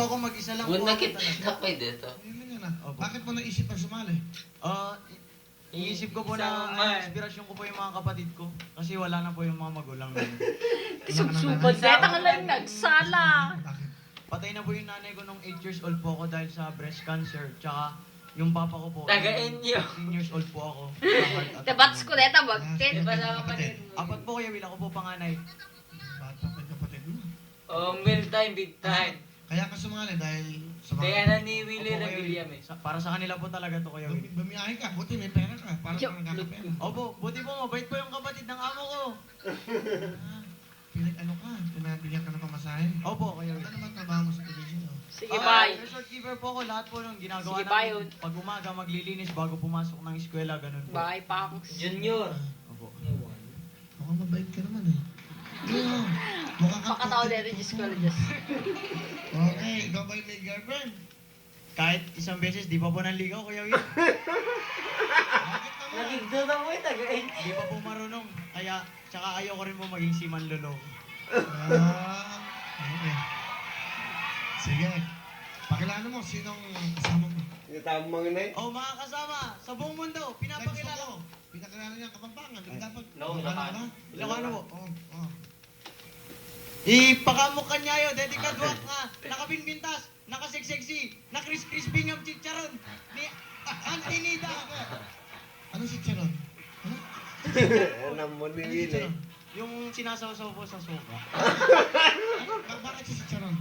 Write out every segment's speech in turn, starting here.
Ako mag-isa lang po Kung ako nakita talaga. pwede ito. Opo. Bakit mo naisip na sumali? Iisip ko po na inspirasyon ko po yung mga kapatid ko. Kasi wala na po yung mga magulang namin. Supad na lang nagsala. Bakit? Patay na po yung nanay ko nung 8 years old po ako dahil sa breast cancer. Tsaka yung papa ko po. Taga-inyo. 16 years old po ako. Tabats ko neta Ah, bagtit. Diba sino sa kayong kapatid? Apat po Kuya Will, ako po panganay. Bata pa yung kapatid mo. Meal time, big time. Kaya ka sumali dahil sa Kaya na ni Willie Opo, na Kuya William eh. Para sa kanila po talaga to Kuya Will. Bumiyahe ka, buti may pera ka. Para ka nagkakapera. Opo, buti po mabait po yung kapatid ng amo ko. Pinag-ano ka? Pinabigyan ka ng pamasahe? Opo, Kuya Ano Will. naman trabaho mo sa television? Sige, bye. Resort keeper po ako. Lahat po nung ginagawa Sige, bye, namin. Pag umaga, maglilinis bago pumasok ng eskwela, ganun po. Bye, Pangs. Junior. Opo. Mukhang mabait ka naman eh. Yeah. Mukhang ka. Pakataw dito, Diyos ko, Diyos. Okay, ikaw ba yung may girlfriend? Kahit isang beses, di pa po nanligaw, Kuya Will. Bakit naman? Nagigdo na mo eh, taga-inyo. Di pa po marunong. Kaya, tsaka ayoko rin po maging si Manlolo. Okay. Sige. Pakilala mo, sinong kasama mo? Tama nga na eh. Oh, mga kasama, sa buong mundo, pinapakilala ko. Pinakilala niya ang Kapampangan. Dapat, No, Ilocano. Ilocano po. Oo. Ipakamok kanyayo, dedikadwak nga, nakapinbintas, nakaseksexy, nakris-crispy ng chicharon, ni Antinida. Ano si Charon? Ano? Alam mo ni Ano si Willie. Charon? Yung sinasawsaw po sa suka. Bakit si Charon?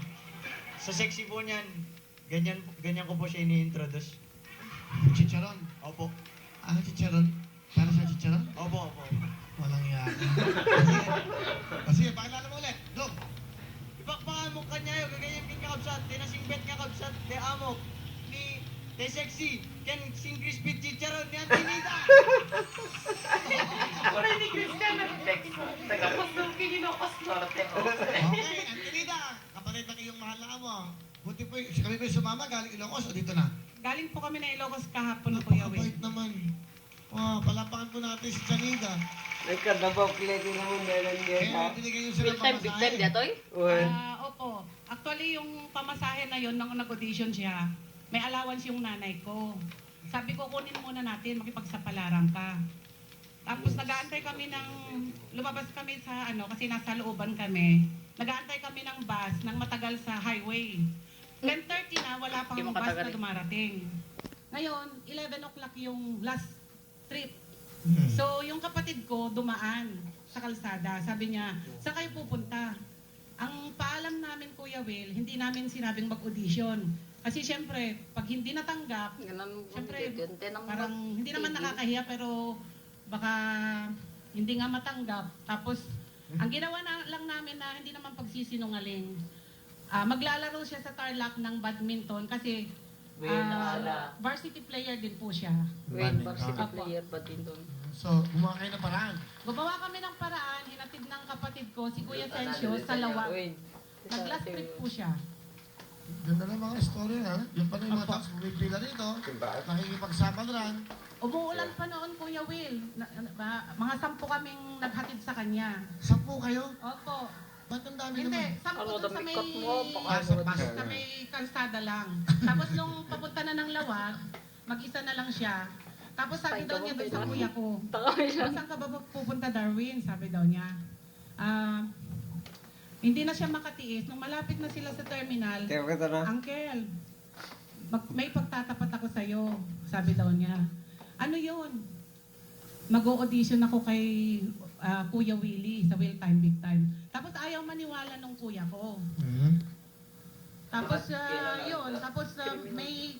Sa sexy po niyan, ganyan ko po siya ini-introduce. Chicharon. Opo. Ano chicharon? Para sa chicharon? Opo, opo. Walang yaka. Sige, pakilala mo ulit. Go! Ipakpakan mo kanyayo, gaganyan king kakabsat, tinasingbet nga kabsat, te amok, ni te sexy, ken sing crispy chicharon, ni Antinida. Wala ni Christian nag-text. Taga-pasukin yun ako sorte. Okay, Antonida, kapatid ng iyong mahal na amo. Buti po, kami po sumama galing Ilocos o dito na? Galing po kami na Ilocos kahapon na Kuya Will. Napakabait naman. Palapakan po natin si Janida. Nagkadabaw kilati naman meron Eh, niya. binigay niyo sila Big time, datoy. Uy. Opo. Actually, yung pamasahe na yon nang nag-audition siya, may allowance yung nanay ko. Sabi ko, kunin muna natin, makipagsapalaran ka. Tapos nag-aantay kami lumabas kami sa kasi nasa looban kami. Nag-aantay kami ng bus ng matagal sa highway. 10:30 na, wala pang Hindi mo bus na katagal eh. dumarating. Ngayon, 11 o'clock yung last trip. Hmm. So, yung kapatid ko dumaan sa kalsada. Sabi niya, saan kayo pupunta? Ang paalam namin, Kuya Will, hindi namin sinabing mag-audition. Kasi syempre, pag hindi natanggap, Ganun, syempre, gante ng parang hindi naman nakakahiya pero baka hindi nga matanggap. Tapos, ang ginawa lang namin na hindi naman pagsisinungaling, maglalaro siya sa Tarlac ng badminton kasi varsity player din po siya. Wayne, varsity Apo. player ba din doon? So, gumawa kayo ng paraan. Gumawa kami ng paraan, hinatid ng kapatid ko, si Kuya Sergio, sa Lawag. Wayne. Nag-last trip po siya. Ganda ng mga story ha. Yung pa rin yung mga Opo. tax, bumipila rito. Nakikipagsapalaran. Umuulan pa noon, Kuya Will. Mga 10 kaming naghatid sa kanya. 10 kayo? Opo. Ba't ang dami Hindi, naman? 10 Ano, doon sa may... damikot mo, baka Sa bus. Sa may kalsada lang. Tapos nung papunta na ng Lawag, mag-isa na lang siya. Tapos sabi daw niya doon sa kuya ko, saan ka ba pupunta, Darwin? Sabi daw niya. Hindi na siya makatiis. Nung malapit na sila sa terminal, Teka kita na. Uncle, may pagtatapat ako sa'yo. Sabi daw niya. Ano yun? Mag-audition ako kay Kuya Willie sa Will Time Big Time. Tapos ayaw maniwala nung kuya ko. Tapos yun, tapos may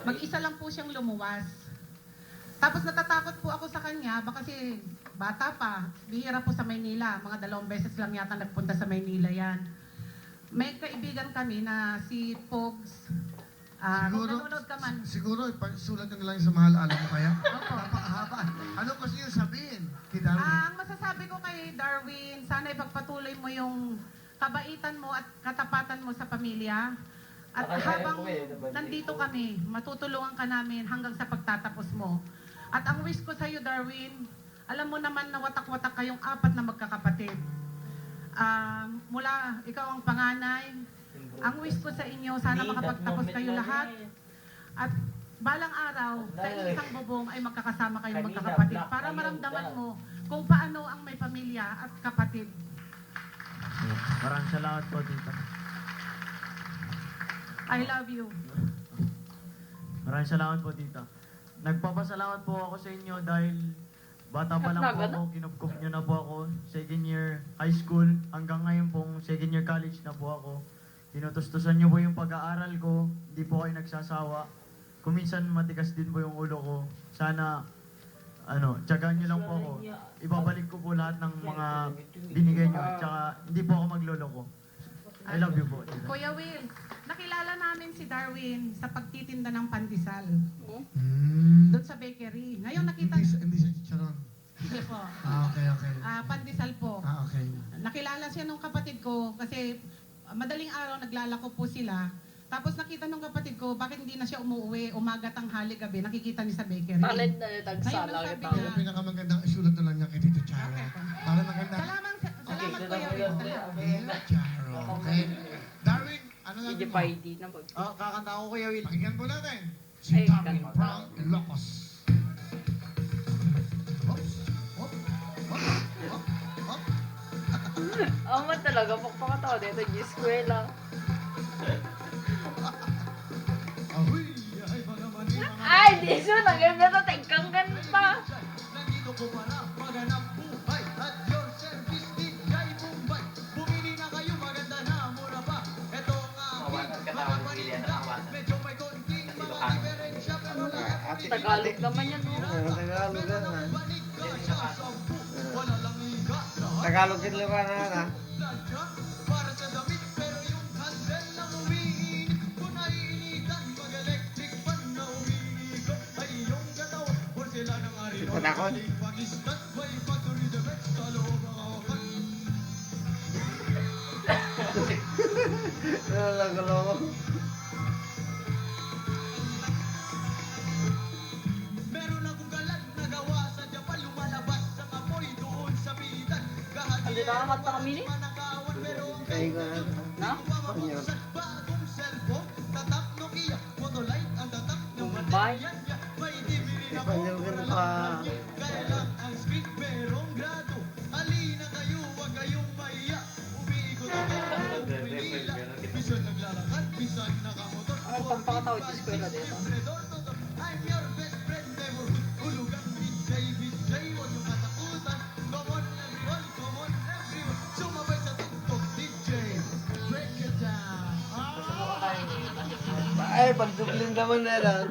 mag-isa lang po siyang lumuwas. Tapos natatakot po ako sa kanya, baka kasi bata pa, bihira po sa Maynila, mga 2 beses lang yata nagpunta sa Maynila yan. May kaibigan kami na si Pogs, kung nanonood ka man. Siguro, ipasulat nyo na lang sa mahal, alam mo kaya? Opo. Napakahaba. Ano kasi yung sabihin? Kay Darwin. Ang masasabi ko kay Darwin, sana ipagpatuloy mo yung kabaitan mo at katapatan mo sa pamilya. At habang nandito kami, matutulungan ka namin hanggang sa pagtatapos mo. At ang wish ko sa iyo, Darwin, alam mo naman na watak-watak kayong 4 na magkakapatid. Mula ikaw ang panganay, Ang wish ko sa inyo, sana makapagtapos kayo lahat. At balang araw, sa isang bubong ay magkakasama kayong magkakapatid para maramdaman mo kung paano ang may pamilya at kapatid. Maraming salamat po, tita. I love you. Maraming salamat po, tita. Nagpapasalamat po ako sa inyo dahil bata pa lang po ako, kinupkup nyo na po ako. Second year high school, hanggang ngayon pong second year college na po ako. Tinutustusan nyo po yung pag-aaral ko, hindi po kayo nagsasawa. Kuminsan matigas din po yung ulo ko. Sana, tiyagaan nyo lang po ako. Ibabalik ko po lahat ng mga binigay nyo. Tsaka, hindi po ako magloloko. I love you po. tita. Kuya Will, nakilala namin si Darwin sa pagtitinda ng pandesal doon sa bakery. Ngayon nakita... Hindi sa chicharon. Hindi po. Okay. Pandesal po. Okay. Nakilala siya nung kapatid ko kasi madaling araw naglalako po sila. Tapos nakita nung kapatid ko, bakit hindi na siya umuwi, umaga, tanghali, gabi, nakikita niya sa bakery. Talent na tagsala Ngayon, kita. sabi Yung pinakamagandang isulat na lang niya kay Tito Charo. Para maganda. Salamat Kuya Will. Salamat. Charo. Okay. Darwin, ano lang Hindi mo? pa hindi na pag... Kakanta ko Kuya Will. Pakinggan po natin. Si Ay, Darwin kanta. Brown Ilocos. Oops. Hop. Hop. Hop. Hop. Ama talaga, pakpakatawa dito, di eskwela. Ahoy! Ay, mga mani, mga Ay, di so, naganda to, tingkang kanta. Nandito ko para maganap buhay at your service din kay Mumbai. Bumili na kayo, maganda na, mura pa. Ito ang aking mga paninda. Medyo may konting mga diferensya pero lahat Tagalog naman yan, no? Tagalog yan, ha? balik ka sa sampu. Wala lang higa. Tagalog din lang na, ha? Plancha para sa damit pero yung handle na umiinit. Kung naiinitan, mag-electric fan na umiigot. Ay yung gataw, porcelain ng arino. Patakot. Pakistan, may factory defect sa loob ng awakan. Nalagalo. Meron akong galan na gawa sa Japan. Lumalabas sa kapoy doon sa bidan. Hindi nakakanta kami ni? Manakawan pero ang Ay, ko Na? mabuksan bagong cellphone. Tatak Nokia, Motolite ang tatak ng Mumbai? yan. May DVD rin ako. Panyagan pa. Kaya lang ang screen merong grado. Halina kayo, huwag kayong maiya. Umiikot ako ng Manila. Bisan naglalakad, bisan nakamotor. Ano pagpakatawa di eskwela dito? I'm your best friend, neighborhood. Hulugan, Vijay, huwag yung katakutan. Come on everyone, come on everyone. Sumabay sa TikTok, DJ. Break it down. Ay, pagdublin naman na lang.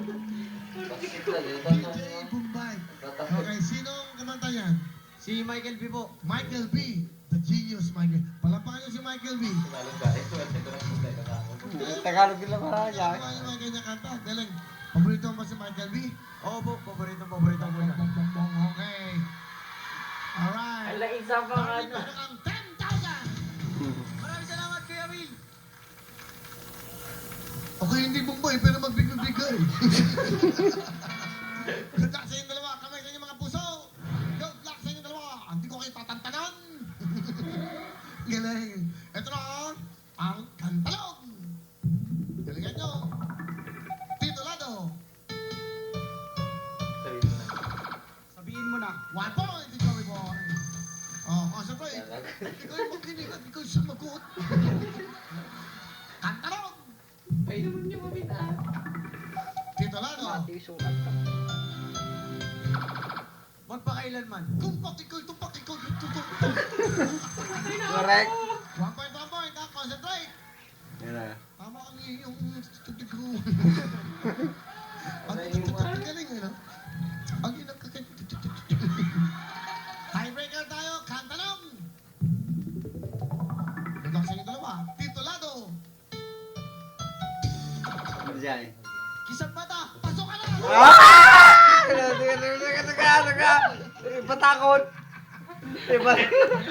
DJ Bombay. Okay, sinong kumanta yan? Si Michael B. po. Michael B. The genius Michael. Palampakan niyo si Michael B. Tagalog din lang na, Kaya yung mga ganyan kanta. Galing. Paborito mo ba si Michael B? Oo po, paborito po niya. Okay. Alright. Ala, isa pa nga Darwin, na. meron kang 10,000! Maraming salamat, Kuya Will. Okay, hindi Bombay, pero magbigay-bigay. Good luck sa inyong dalawa. Kamay sa inyong mga puso. Good luck sa inyong dalawa. Hindi ko kayo tatantanan. Galing. Ito na ang kantalog. Galingan nyo. Tito Lado. Sabihin mo na. 1 point, Joey Boy. Oh, siyempre. Ikaw yung makinig at ikaw yung sumagot. Kantalog. Ay, naman niyo mabita. Tito Lado. Mati yung sulat ka. Magpakailanman. Kumpak ikaw, tumpak ikaw, tumpak. Correct. 1 point, 1 point. Concentrate. Yan na. Tama ang iyong tutig ko. Ang galing, ano? Ang inang tiebreaker tayo, kantanong! Good luck sa inyo dalawa. Tito Lado, Diyan. kisang mata, pasok ka na! Ah! Teka. Patakot. Diba?